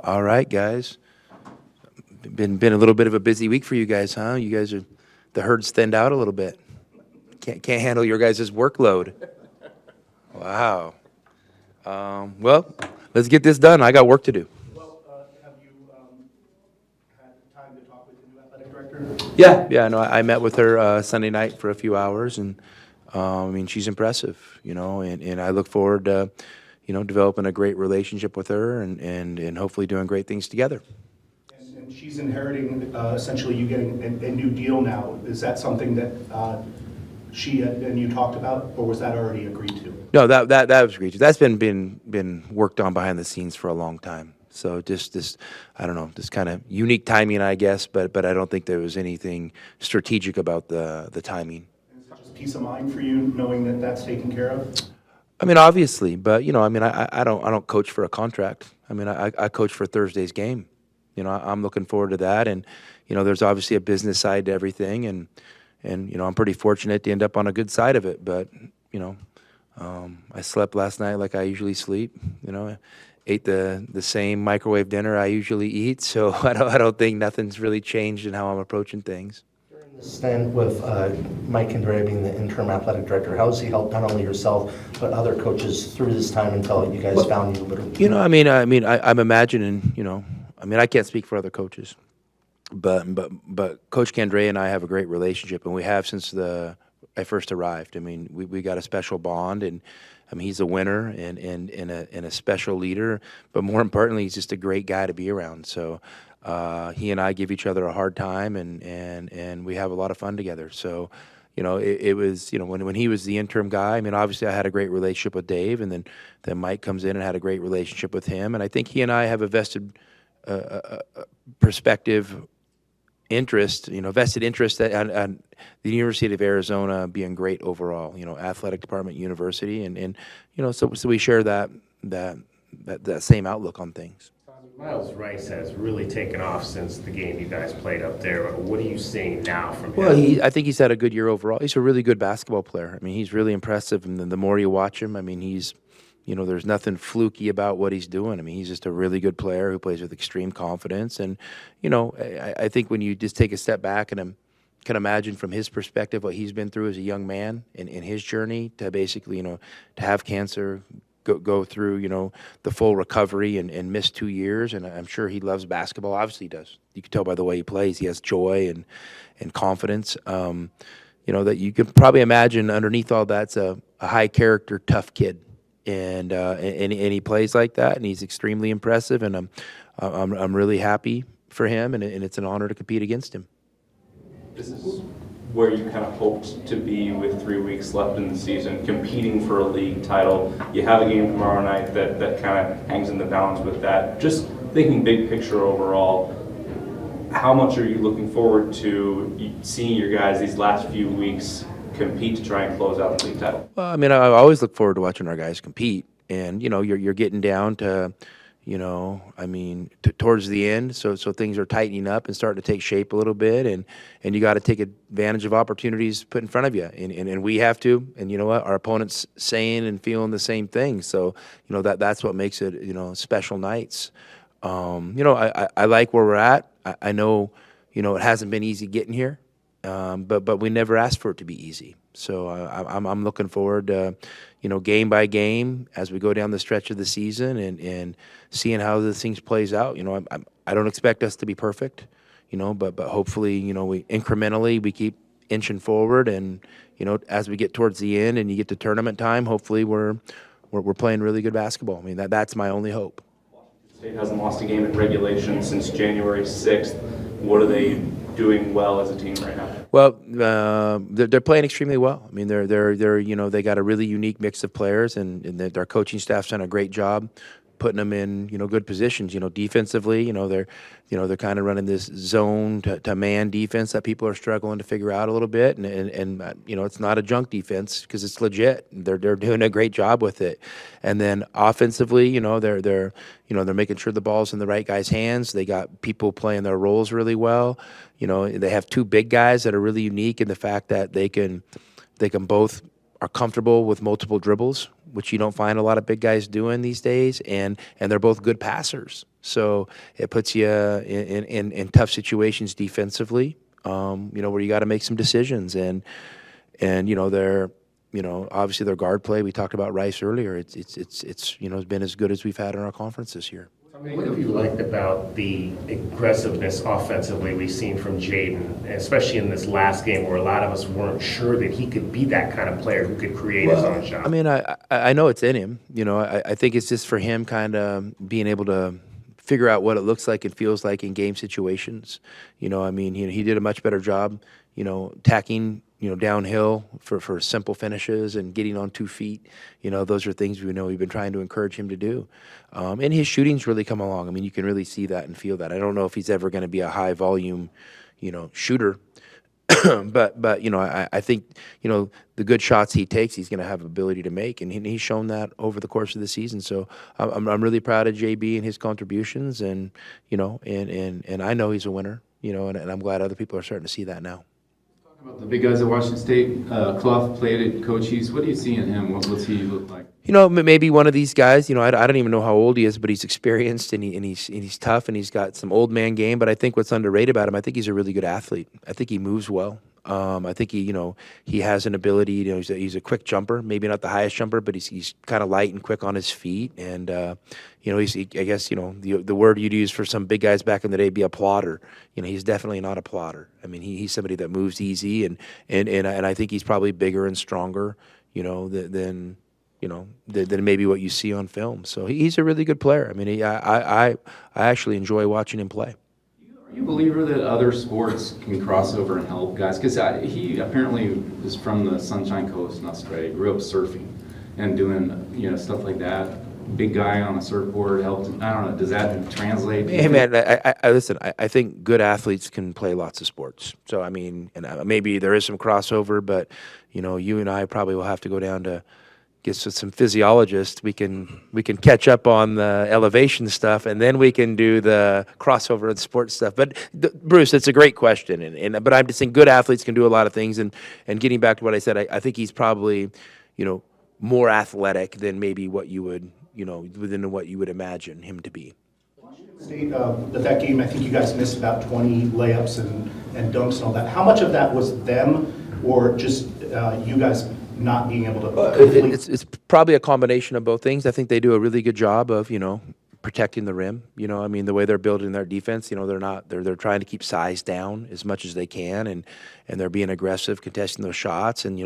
All right, guys. Been a little bit of a busy week for you guys, huh? You guys are the herd's thinned out a little bit. Can't handle your guys' workload. Wow. Well, let's get this done. I got work to do. Well, have you had time to talk with the new athletic director? Yeah. No, I met with her Sunday night for a few hours, and I mean, she's impressive, and I look forward to, developing a great relationship with her and hopefully doing great things together. And she's inheriting essentially you getting a new deal now. Is that something that she and you talked about, or was that already agreed to? No, that was egregious. That's been worked on behind the scenes for a long time. So just this, I don't know, this kind of unique timing, I guess, but I don't think there was anything strategic about the timing. Is it just peace of mind for you knowing that that's taken care of? I mean, obviously, but I don't coach for a contract. I mean, I coach for Thursday's game. I'm looking forward to that, and there's obviously a business side to everything, and I'm pretty fortunate to end up on a good side of it. But I slept last night like I usually sleep. Ate the same microwave dinner I usually eat. So I don't think nothing's really changed in how I'm approaching things. During the stint with Mike Andrea being the interim athletic director, how has he helped not only yourself but other coaches through this time until you guys found you? I'm imagining. I can't speak for other coaches, but Coach Candrea and I have a great relationship, and we have since I first arrived. I mean, we got a special bond, and he's a winner and a special leader. But more importantly, he's just a great guy to be around. So he and I give each other a hard time, and we have a lot of fun together. So it was when he was the interim guy. I mean, obviously I had a great relationship with Dave, and then Mike comes in and had a great relationship with him. And I think he and I have a vested perspective interest, vested interest on the University of Arizona being great overall, athletic department, university, and so we share that same outlook on things. Miles Rice has really taken off since the game you guys played up there. What are you seeing now from him? Well, I think he's had a good year overall. He's a really good basketball player. I mean, he's really impressive, and the more you watch him, I mean, he's there's nothing fluky about what he's doing. I mean, he's just a really good player who plays with extreme confidence. And, I think when you just take a step back and can imagine from his perspective what he's been through as a young man in his journey to basically, to have cancer, go through, the full recovery and miss 2 years. And I'm sure he loves basketball. Obviously he does. You can tell by the way he plays. He has joy and confidence. That you can probably imagine underneath all that's a high character, tough kid. And he plays like that, and he's extremely impressive, and I'm really happy for him, and it's an honor to compete against him. This is where you kind of hoped to be with 3 weeks left in the season, competing for a league title. You have a game tomorrow night that kind of hangs in the balance with that. Just thinking big picture overall, how much are you looking forward to seeing your guys these last few weeks compete to try and close out the league title? Well, I mean, I always look forward to watching our guys compete, and you're getting down to, towards the end, so things are tightening up and starting to take shape a little bit, and you got to take advantage of opportunities put in front of you, and we have to, and you know what, our opponents saying and feeling the same thing, so that's what makes it special nights. I like where we're at. I know it hasn't been easy getting here. But we never asked for it to be easy. So I'm looking forward to, game by game as we go down the stretch of the season and seeing how the things plays out. I don't expect us to be perfect, but hopefully, we incrementally we keep inching forward, and as we get towards the end and you get to tournament time, hopefully we're playing really good basketball. I mean that's my only hope. Washington State hasn't lost a game in regulation since January 6th. What are they doing well as a team right now? Well, they're playing extremely well. I mean, they're they got a really unique mix of players, and their coaching staff's done a great job putting them in good positions. Defensively, they're kind of running this zone to man defense that people are struggling to figure out a little bit, and it's not a junk defense because it's legit. They're doing a great job with it, and then offensively, they're making sure the ball's in the right guy's hands. They got people playing their roles really well. They have two big guys that are really unique in the fact that they can both are comfortable with multiple dribbles, which you don't find a lot of big guys doing these days, and they're both good passers. So it puts you in tough situations defensively, where you got to make some decisions, and they're obviously their guard play. We talked about Rice earlier. It's has been as good as we've had in our conference this year. What have you liked about the aggressiveness offensively we've seen from Jaden, especially in this last game where a lot of us weren't sure that he could be that kind of player who could create his own shot? I mean, I know it's in him. I think it's just for him kind of being able to figure out what it looks like and feels like in game situations. He did a much better job, tacking, downhill for simple finishes and getting on 2 feet. Those are things we've been trying to encourage him to do. And his shooting's really come along. I mean, you can really see that and feel that. I don't know if he's ever going to be a high volume, shooter. but I think the good shots he takes, he's going to have ability to make, and he's shown that over the course of the season. So I'm really proud of JB and his contributions, and and I know he's a winner, and I'm glad other people are starting to see that now. About the big guys at Washington State, Clough played at Cochise. What do you see in him? What's he look like? Maybe one of these guys. I don't even know how old he is, but he's experienced and he's tough and he's got some old man game. But I think what's underrated about him, I think he's a really good athlete. I think he moves well. I think he has an ability. He's a quick jumper. Maybe not the highest jumper, but he's kind of light and quick on his feet. And I guess the word you'd use for some big guys back in the day would be a plotter. He's definitely not a plotter. I mean, he's somebody that moves easy, and I think he's probably bigger and stronger, than maybe what you see on film. So he's a really good player. I mean, I actually enjoy watching him play. Are you a believer that other sports can cross over and help guys? Because he apparently is from the Sunshine Coast in Australia, grew up surfing and doing stuff like that. Big guy on a surfboard helped. I don't know. Does that translate? Hey man, I listen. I think good athletes can play lots of sports. So I mean, and maybe there is some crossover, but you and I probably will have to go down to get some physiologists. We can catch up on the elevation stuff, and then we can do the crossover and sports stuff. But Bruce, it's a great question, but I'm just saying good athletes can do a lot of things. And getting back to what I said, I think he's probably more athletic than maybe what you would within what you would imagine him to be. State, that game, I think you guys missed about 20 layups and dunks and all that. How much of that was them, or just you guys not being able to complete? It's probably a combination of both things. I think they do a really good job of protecting the rim. The way they're building their defense, they're trying to keep size down as much as they can, and they're being aggressive, contesting those shots, and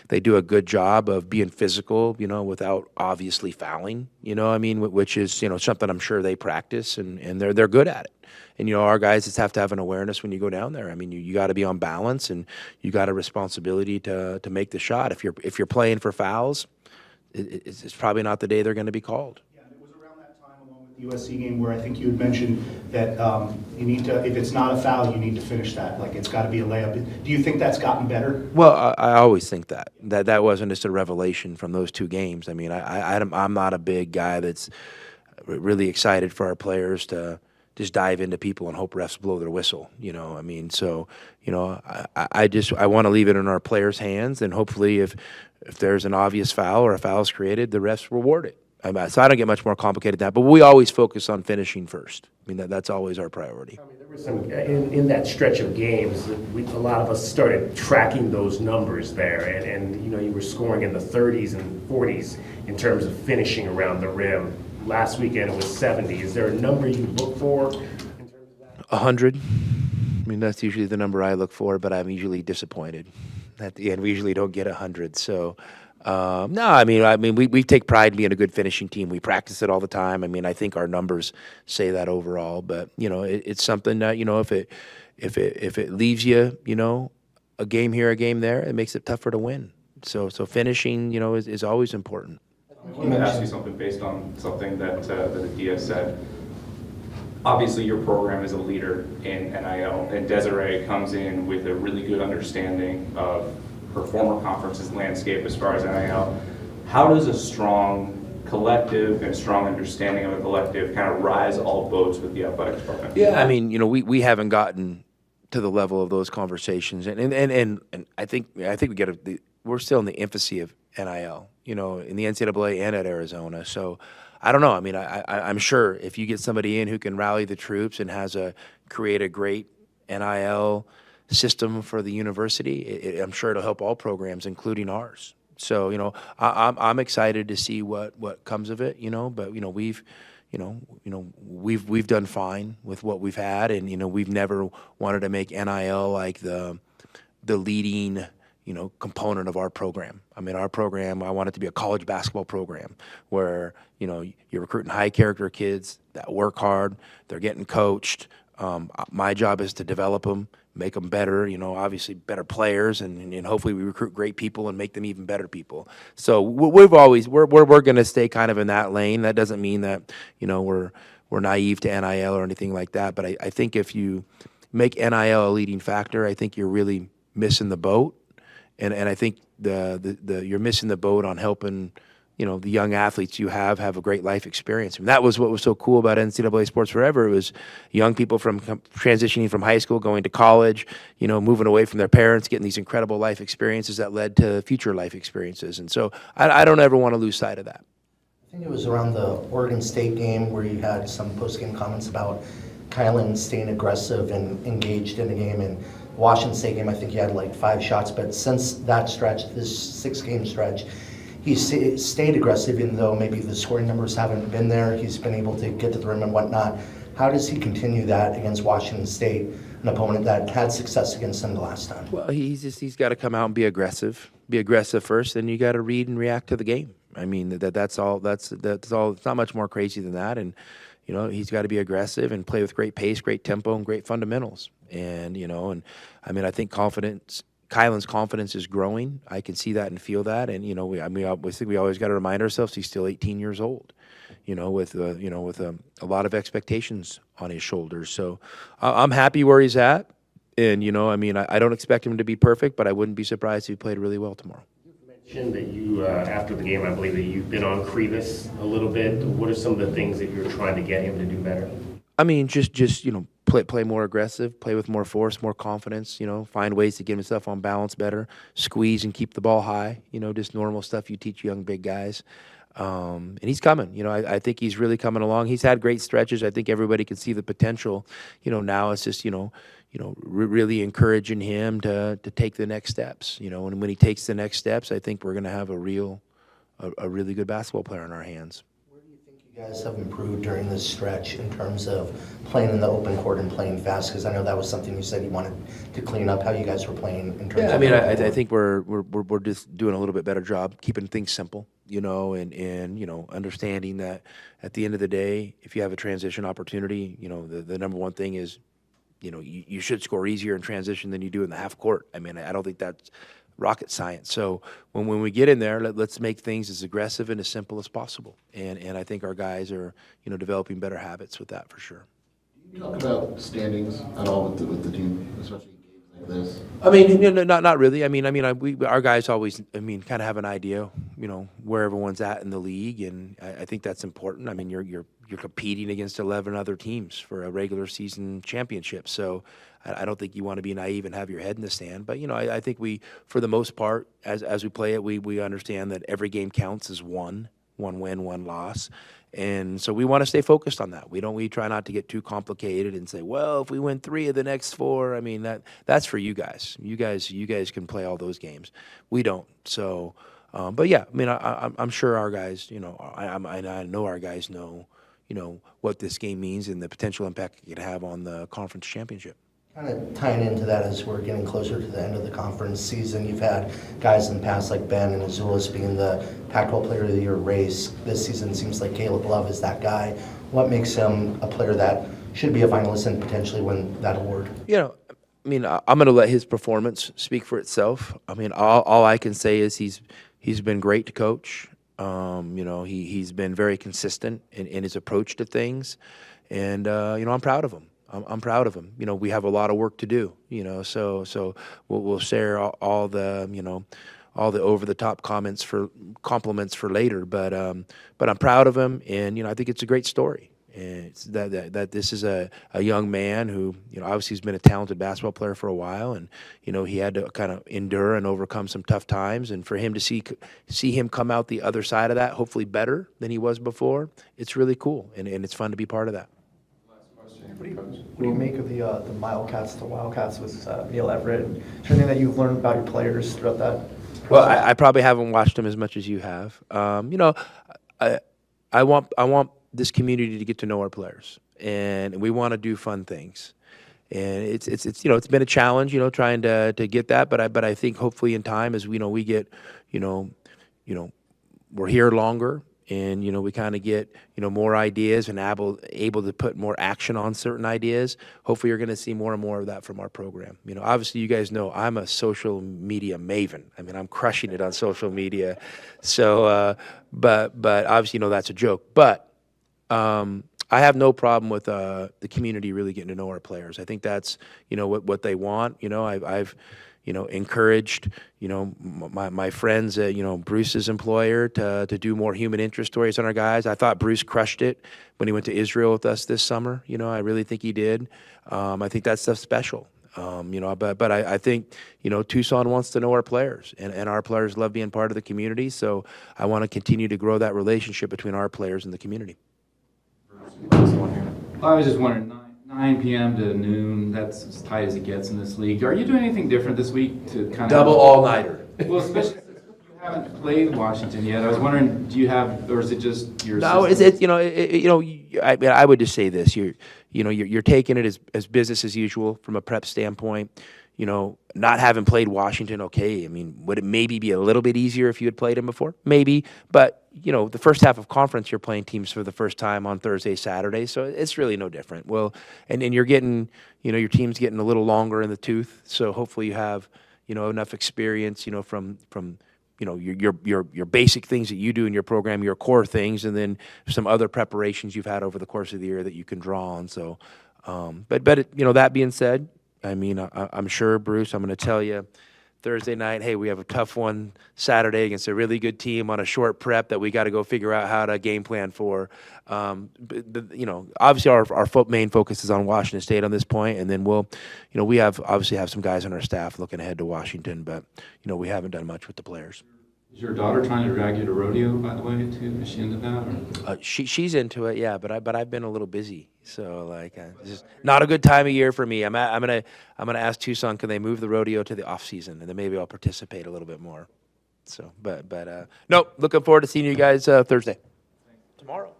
they do a good job of being physical, without obviously fouling, which is something I'm sure they practice, and they're good at it. And our guys just have to have an awareness when you go down there. I mean, you got to be on balance, and you got a responsibility to make the shot. If you're playing for fouls, it's probably not the day they're going to be called. USC game where I think you had mentioned that you need to, if it's not a foul, you need to finish that. Like, it's got to be a layup. Do you think that's gotten better? Well, I always think that wasn't just a revelation from those two games. I mean, I'm not a big guy that's really excited for our players to just dive into people and hope refs blow their whistle. I want to leave it in our players' hands, and hopefully if there's an obvious foul or a foul is created, the refs reward it. So I don't get much more complicated than that, but we always focus on finishing first. I mean, that's always our priority. I mean, there was some in that stretch of games. A lot of us started tracking those numbers there, and you were scoring in the 30s and 40s in terms of finishing around the rim. Last weekend it was 70. Is there a number you look for in terms of that? 100. I mean, that's usually the number I look for, but I'm usually disappointed. At the end, we usually don't get 100. So. No, I mean, we take pride in being a good finishing team. We practice it all the time. I mean, I think our numbers say that overall. But it's something that if it leaves you, a game here, a game there, it makes it tougher to win. So finishing, is always important. I want to ask you something based on something that Adia said. Obviously, your program is a leader in NIL, and Desiree comes in with a really good understanding of her former conference's landscape as far as NIL. How does a strong collective and strong understanding of a collective kind of rise all boats with the athletic department? Yeah, I mean, we haven't gotten to the level of those conversations, and I think we're still in the infancy of NIL, in the NCAA and at Arizona. So I don't know. I mean, I'm sure if you get somebody in who can rally the troops and create a great NIL system for the university, I'm sure it'll help all programs, including ours. So I'm excited to see what comes of it. But we've done fine with what we've had, and we've never wanted to make NIL like the leading component of our program. I mean, our program, I want it to be a college basketball program where you're recruiting high character kids that work hard, they're getting coached. My job is to develop them, make them better, obviously better players, and hopefully we recruit great people and make them even better people. So we're going to stay kind of in that lane. That doesn't mean that we're naive to NIL or anything like that. But I think if you make NIL a leading factor, I think you're really missing the boat, and I think you're missing the boat on helping the young athletes you have a great life experience. And that was what was so cool about NCAA Sports Forever. It was young people transitioning from high school, going to college, moving away from their parents, getting these incredible life experiences that led to future life experiences. And so I don't ever want to lose sight of that. I think it was around the Oregon State game where you had some post-game comments about Kylan staying aggressive and engaged in the game. And Washington State game, I think he had like 5 shots. But since that stretch, this 6-game stretch, he's stayed aggressive, even though maybe the scoring numbers haven't been there. He's been able to get to the rim and whatnot. How does he continue that against Washington State, an opponent that had success against him the last time? Well, he's got to come out and be aggressive. Be aggressive first, then you got to read and react to the game. I mean, that's all. That's all. It's not much more crazy than that. And he's got to be aggressive and play with great pace, great tempo, and great fundamentals. And and I mean, I think Kylan's confidence is growing. I can see that and feel that. And we always got to remind ourselves he's still 18 years old. With a lot of expectations on his shoulders. So I'm happy where he's at. And I mean, I don't expect him to be perfect, but I wouldn't be surprised if he played really well tomorrow. You mentioned that you, after the game, I believe that you've been on Krivas a little bit. What are some of the things that you're trying to get him to do better? I mean, just play more aggressive, play with more force, more confidence. Find ways to get himself on balance better, squeeze and keep the ball high. Just normal stuff you teach young big guys. And he's coming. I think he's really coming along. He's had great stretches. I think everybody can see the potential. Now it's just really encouraging him to take the next steps. And when he takes the next steps, I think we're going to have a really good basketball player in our hands. You guys have improved during this stretch in terms of playing in the open court and playing fast? Because I know that was something you said you wanted to clean up, how you guys were playing in terms of. I mean, I think we're just doing a little bit better job keeping things simple, and understanding that at the end of the day, if you have a transition opportunity, the number one thing is, you should score easier in transition than you do in the half court. I mean, I don't think that's rocket science. So when we get in there, let's make things as aggressive and as simple as possible. And I think our guys are, developing better habits with that for sure. Do you talk about standings at all with the team, especially in games like this? I mean, not really. I mean, our guys always, kind of have an idea, where everyone's at in the league, and I think that's important. I mean, you're competing against 11 other teams for a regular season championship, so I don't think you want to be naive and have your head in the sand. But I think we, for the most part, as we play it, we understand that every game counts as one win, one loss. And so we want to stay focused on that. We try not to get too complicated and say, well, if we win 3 of the next 4, I mean, that's for you guys. You guys can play all those games. We don't. So, but yeah, I mean, I'm sure our guys, I know our guys know, what this game means and the potential impact it can have on the conference championship. Kind of tying into that as we're getting closer to the end of the conference season, you've had guys in the past like Ben and Azulis being the Pac-12 Player of the Year race. This season seems like Caleb Love is that guy. What makes him a player that should be a finalist and potentially win that award? I'm going to let his performance speak for itself. I mean, all I can say is he's been great to coach. He's been very consistent in his approach to things, and I'm proud of him. I'm proud of him. We have a lot of work to do. So we'll share all the over the top compliments for later. But I'm proud of him, and I think it's a great story. And it's that this is a young man who, obviously has been a talented basketball player for a while, and, he had to kind of endure and overcome some tough times. And for him to see him come out the other side of that, hopefully better than he was before, it's really cool. And it's fun to be part of that. What do you make of the Wildcats with Neil Everett? Is there anything that you've learned about your players throughout that process? Well, I probably haven't watched them as much as you have. I want this community to get to know our players, and we want to do fun things. And it's been a challenge, trying to get that. But I think hopefully in time, as we get, we're here longer, and we kind of get more ideas and able to put more action on certain ideas. Hopefully you're going to see more and more of that from our program. Obviously you guys know I'm a social media maven. I mean, I'm crushing it on social media. So but obviously that's a joke. But I have no problem with the community really getting to know our players. I think that's what they want. I've encouraged, my friends at, Bruce's employer to do more human interest stories on our guys. I thought Bruce crushed it when he went to Israel with us this summer. I really think he did. I think that stuff's special. But I think, Tucson wants to know our players, and our players love being part of the community. So I want to continue to grow that relationship between our players and the community. I was just wondering, 9 p.m. to noon, that's as tight as it gets in this league. Are you doing anything different this week to kind of... Double all-nighter. Well, especially since you haven't played Washington yet. I was wondering, do you have, or is it just your No, system? I would just say this. You're taking it as business as usual from a prep standpoint. Not having played Washington, okay. I mean, would it maybe be a little bit easier if you had played him before? Maybe. But, the first half of conference, you're playing teams for the first time on Thursday, Saturday. So it's really no different. Well, and you're getting, your team's getting a little longer in the tooth. So hopefully you have, enough experience, from your basic things that you do in your program, your core things, and then some other preparations you've had over the course of the year that you can draw on. So, that being said, I mean, I'm sure, Bruce, I'm going to tell you Thursday night, hey, we have a tough one Saturday against a really good team on a short prep that we got to go figure out how to game plan for. Obviously our main focus is on Washington State on this point, and then we'll, we obviously have some guys on our staff looking ahead to Washington, but, we haven't done much with the players. Is your daughter trying to drag you to rodeo, by the way, too? Is she into that? Or? She's into it, yeah, but I've been a little busy, so it's just not a good time of year for me. I'm gonna ask Tucson, can they move the rodeo to the off season, and then maybe I'll participate a little bit more. So, no, looking forward to seeing you guys Thursday. Tomorrow.